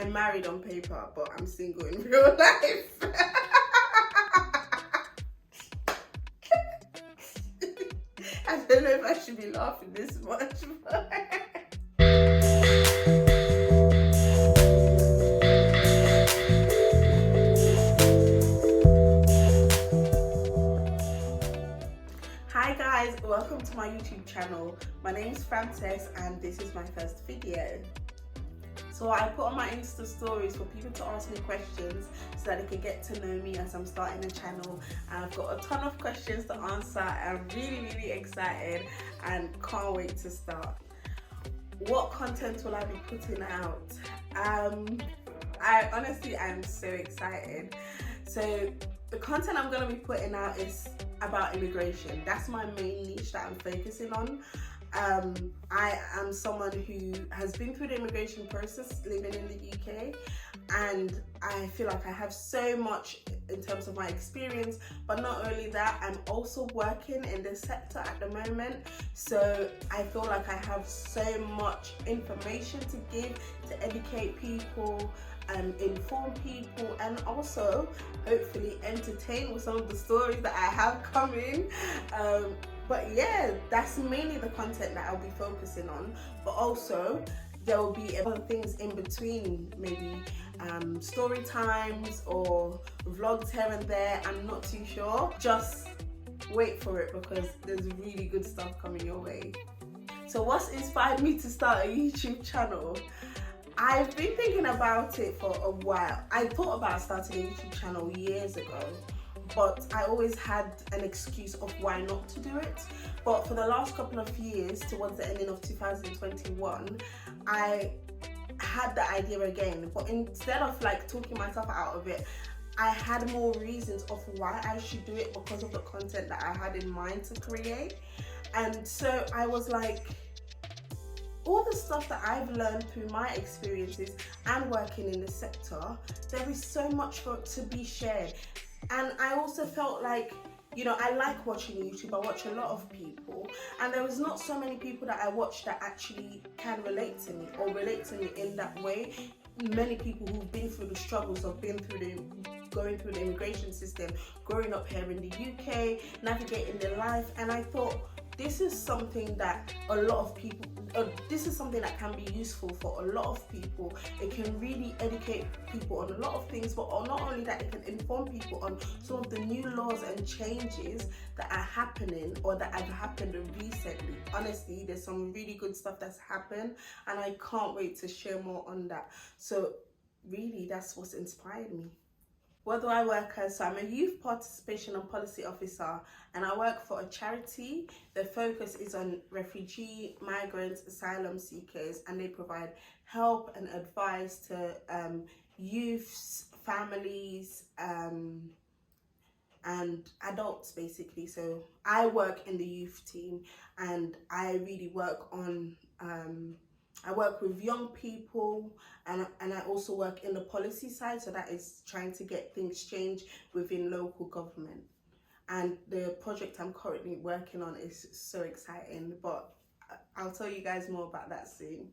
I'm married on paper, but I'm single in real life. I don't know if I should be laughing this much, but hi guys, welcome to my YouTube channel. My name is Frances and this is my first video. So I put on my Insta stories for people to ask me questions so that they can get to know me as I'm starting a channel. And I've got a ton of questions to answer. I'm really excited and can't wait to start. What content will I be putting out? I'm so excited. So the content I'm going to be putting out is about immigration. That's my main niche that I'm focusing on. I am someone who has been through the immigration process living in the UK, and I feel like I have so much in terms of my experience, but not only that, I'm also working in this sector at the moment, so I feel like I have so much information to give, to educate people, inform people, and also hopefully entertain with some of the stories that I have coming. But yeah, that's mainly the content that I'll be focusing on, but also there will be other things in between, maybe story times or vlogs here and there. I'm not too sure. Just wait for it because there's really good stuff coming your way. So what's inspired me to start a YouTube channel? I've been thinking about it for a while. I thought about starting a YouTube channel years ago, but I always had an excuse of why not to do it. But for the last couple of years, towards the ending of 2021, I had the idea again, but instead of like talking myself out of it, I had more reasons of why I should do it because of the content that I had in mind to create. And so I was like, all the stuff that I've learned through my experiences and working in the sector, there is so much to be shared. And I also felt like, you know, I like watching YouTube. I watch a lot of people, and there was not so many people that I watch that actually can relate to me or relate to me in that way. Many people who've been through the struggles of going through the immigration system, growing up here in the UK, navigating their life, and I thought, this is something that this is something that can be useful for a lot of people. It can really educate people on a lot of things, but not only that, it can inform people on some of the new laws and changes that are happening or that have happened recently. Honestly, there's some really good stuff that's happened, and I can't wait to share more on that. So really, that's what's inspired me. What do I work as? So I'm a youth participation and policy officer, and I work for a charity. The focus is on refugee, migrants, asylum seekers, and they provide help and advice to youths, families, and adults basically. So I work in the youth team, and I really work on I work with young people, and I also work in the policy side, so that is trying to get things changed within local government. And the project I'm currently working on is so exciting, but I'll tell you guys more about that soon.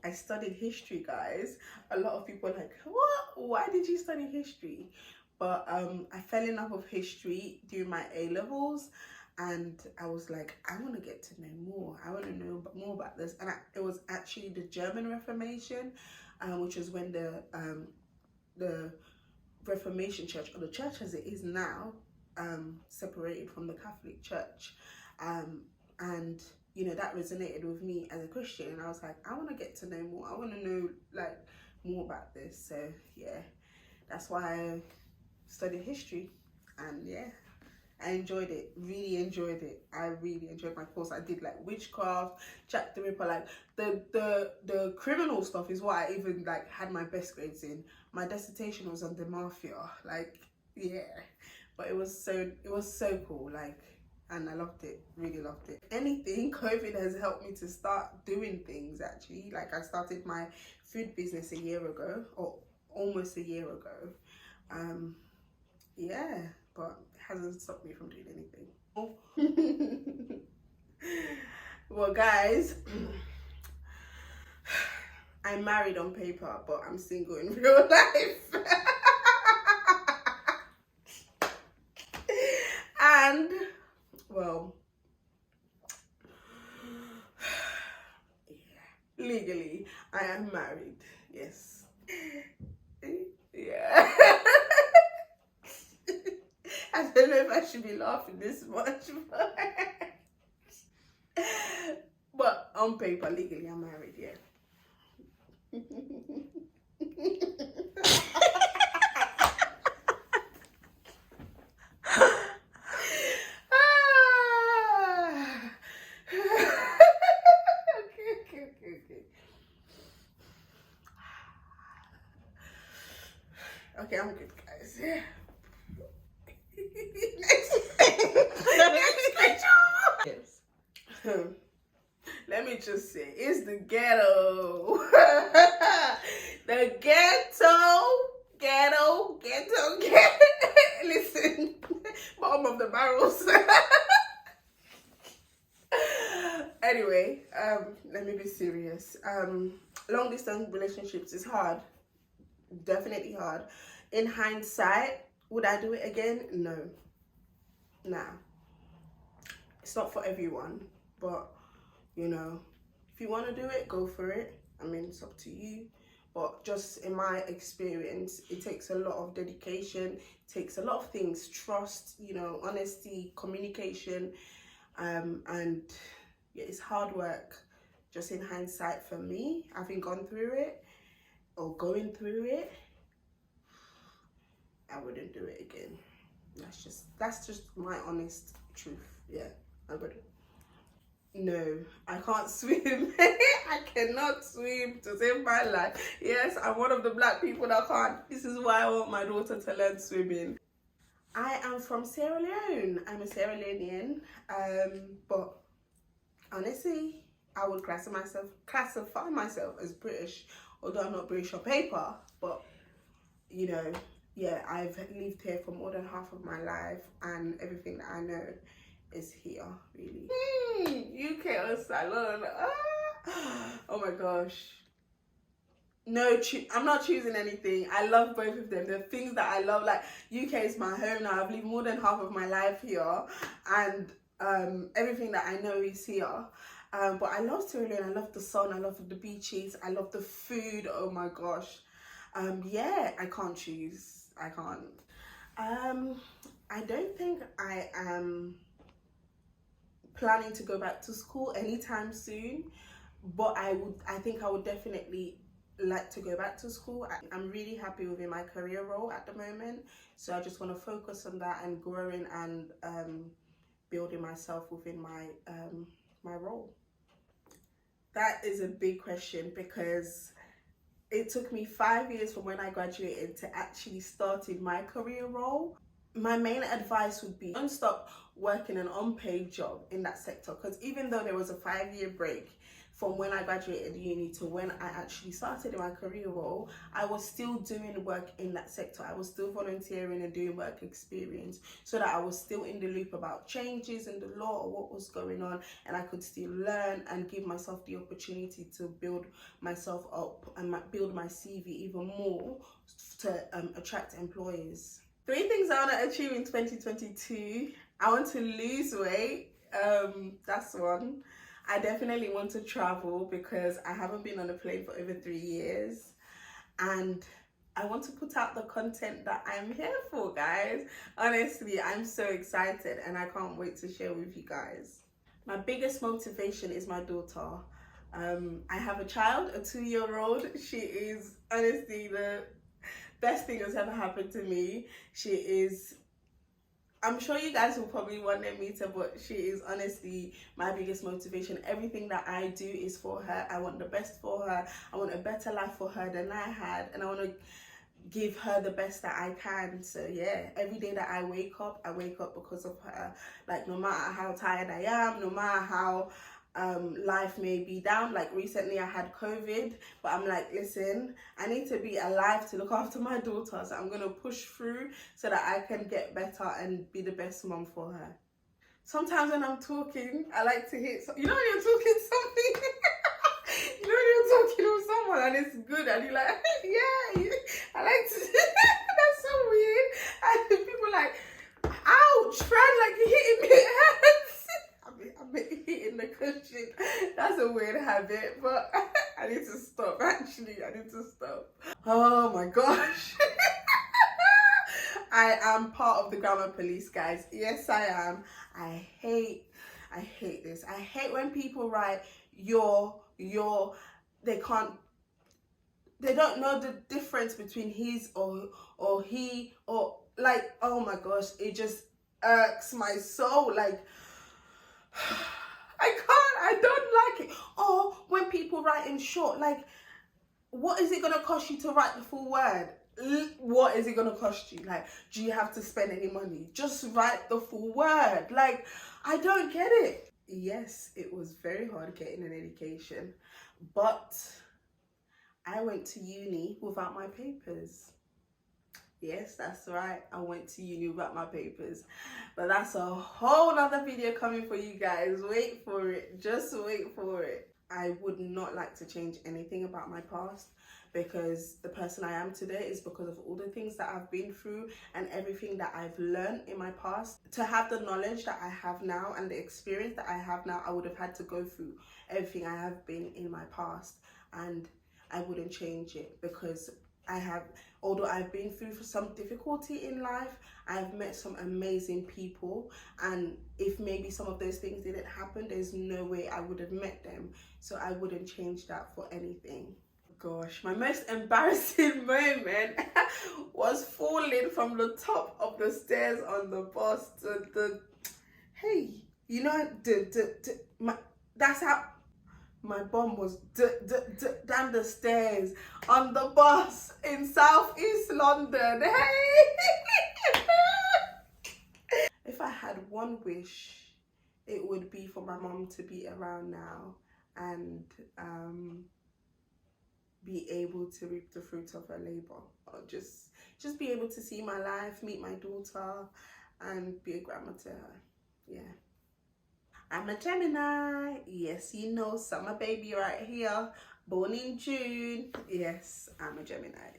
I studied history, guys. A lot of people are like, what? Why did you study history? But I fell in love with history during my A-levels, and I was like, I want to get to know more. I want to know more about this. And it was actually the German Reformation, which is when the Reformation Church, or the church as it is now, separated from the Catholic Church. And you know, that resonated with me as a Christian, and I was like, I want to get to know more. I want to know like more about this. So yeah, that's why I studied history, and yeah, I enjoyed it, really enjoyed it. I really enjoyed my course. I did like witchcraft, Jack the Ripper, like the criminal stuff is what I even like had my best grades in. My dissertation was on the mafia, like yeah, but it was so cool, like, and I loved it, really loved it. Anything, COVID has helped me to start doing things actually. Like I started my food business a year ago, or almost a year ago. Yeah, but it hasn't stopped me from doing anything. Well guys, I'm married on paper, but I'm single in real life. And, well, yeah, legally, I am married. Yes. Yeah. I don't know if I should be laughing this much, but on paper, legally, I'm married, yeah. Okay, I'm good, guys. Yes. Let me just say, it's the ghetto. The ghetto. Listen, bottom of the barrels. Anyway, let me be serious. Long distance relationships is hard. Definitely hard. In hindsight, would I do it again? No. Nah. It's not for everyone, but you know, if you want to do it, go for it. I mean, it's up to you. But just in my experience, it takes a lot of dedication, it takes a lot of things, trust, you know, honesty, communication, and yeah, it's hard work. Just in hindsight, for me, having gone through it or going through it, I wouldn't do it again. That's just my honest truth. Yeah, I wouldn't. No, I can't swim. I cannot swim to save my life. Yes, I'm one of the black people that can't. This is why I want my daughter to learn swimming. I am from Sierra Leone. I'm a Sierra Leonean. But honestly, I would classify myself as British, although I'm not British on paper. But you know, yeah, I've lived here for more than half of my life, and everything that I know is here, really. UK or salon. Oh my gosh. No, I'm not choosing anything. I love both of them. The things that I love, like UK is my home now. I've lived more than half of my life here, and everything that I know is here. But I love Sierra Leone. I love the sun. I love the beaches. I love the food. Oh my gosh. Yeah, I can't choose. I can't. I don't think I am planning to go back to school anytime soon, but I think I would definitely like to go back to school. I'm really happy within my career role at the moment, so I just want to focus on that and growing and building myself within my my role. That is a big question, because it took me 5 years from when I graduated to actually starting my career role. My main advice would be, don't stop working an unpaid job in that sector, because even though there was a 5-year break from when I graduated uni to when I actually started in my career role, I was still doing work in that sector. I was still volunteering and doing work experience, so that I was still in the loop about changes in the law or what was going on, and I could still learn and give myself the opportunity to build myself up and build my CV even more to attract employers. 3 things I want to achieve in 2022. I want to lose weight. That's one. I definitely want to travel, because I haven't been on a plane for over 3 years. And I want to put out the content that I'm here for, guys. Honestly, I'm so excited and I can't wait to share with you guys. My biggest motivation is my daughter. I have a child, a 2-year-old. She is honestly the best thing that's ever happened to me. She is, I'm sure you guys will probably want to meet her, but she is honestly my biggest motivation. Everything that I do is for her. I want the best for her. I want a better life for her than I had, and I want to give her the best that I can. So yeah, every day that I wake up because of her. Like, no matter how tired I am, no matter how life may be down. Like recently I had COVID, but I'm like, listen, I need to be alive to look after my daughter, so I'm gonna push through so that I can get better and be the best mom for her. Sometimes when I'm talking, I like to hit you know when you're talking something you know when you're talking with someone and it's good and you're like, yeah, I like to. That's so weird. And people like, ouch, friend, like you're hitting me. It hurts. I've been hitting the cushion. That's a weird habit, but I need to stop. Actually, I need to stop. Oh my gosh. I am part of the grammar police, guys. Yes, I am. I hate this. I hate when people write your, they don't know the difference between his or he, or like, oh my gosh, it just irks my soul. Like, I don't like it. Or when people write in short, like, what is it going to cost you to write the full word? What is it going to cost you? Like, do you have to spend any money? Just write the full word. Like, I don't get it. Yes, it was very hard getting an education, but I went to uni without my papers. Yes, that's right. I went to uni without my papers. But that's a whole nother video coming for you guys. Wait for it. Just wait for it. I would not like to change anything about my past, because the person I am today is because of all the things that I've been through and everything that I've learned in my past. To have the knowledge that I have now and the experience that I have now, I would have had to go through everything I have been in my past, and I wouldn't change it, because although I've been through some difficulty in life, I've met some amazing people, and if maybe some of those things didn't happen, there's no way I would have met them. So I wouldn't change that for anything. Gosh, my most embarrassing moment was falling from the top of the stairs on the bus to hey, you know, that's how my bum was down the stairs on the bus in Southeast London. Hey! If I had one wish, it would be for my mom to be around now and be able to reap the fruits of her labor, or just be able to see my life, meet my daughter, and be a grandma to her. Yeah. I'm a Gemini. Yes, you know, summer baby right here, born in June. Yes, I'm a Gemini.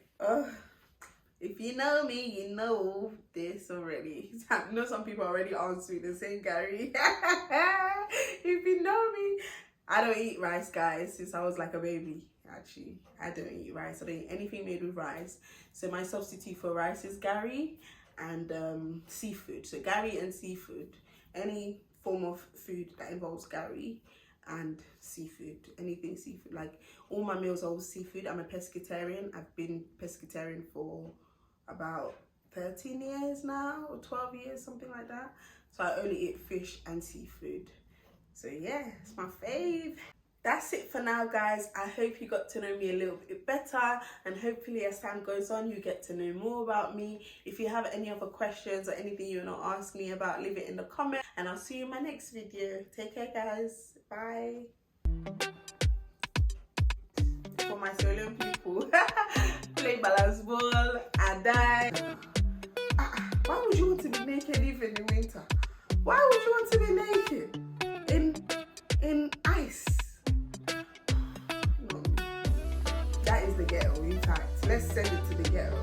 If you know me, you know this already. I know some people already answering the same, Gary. If you know me, I don't eat rice, guys, since I was like a baby. Actually, I don't eat rice. I don't eat anything made with rice. So my substitute for rice is Gary and seafood. So Gary and seafood. Any form of food that involves Gary and seafood. Anything seafood. Like, all my meals are all seafood. I'm a pescatarian. I've been pescatarian for about 13 years now, or 12 years, something like that. So I only eat fish and seafood. So yeah, it's my fave. That's it for now, guys. I hope you got to know me a little bit better, and hopefully as time goes on, you get to know more about me. If you have any other questions or anything you want to ask me about, leave it in the comments, and I'll see you in my next video. Take care, guys. Bye. For my solo people, play balance ball and die. Why would you want to be naked even in winter? Why would you want to be naked in ice? No. That is the ghetto, in fact. Let's send it to the ghetto.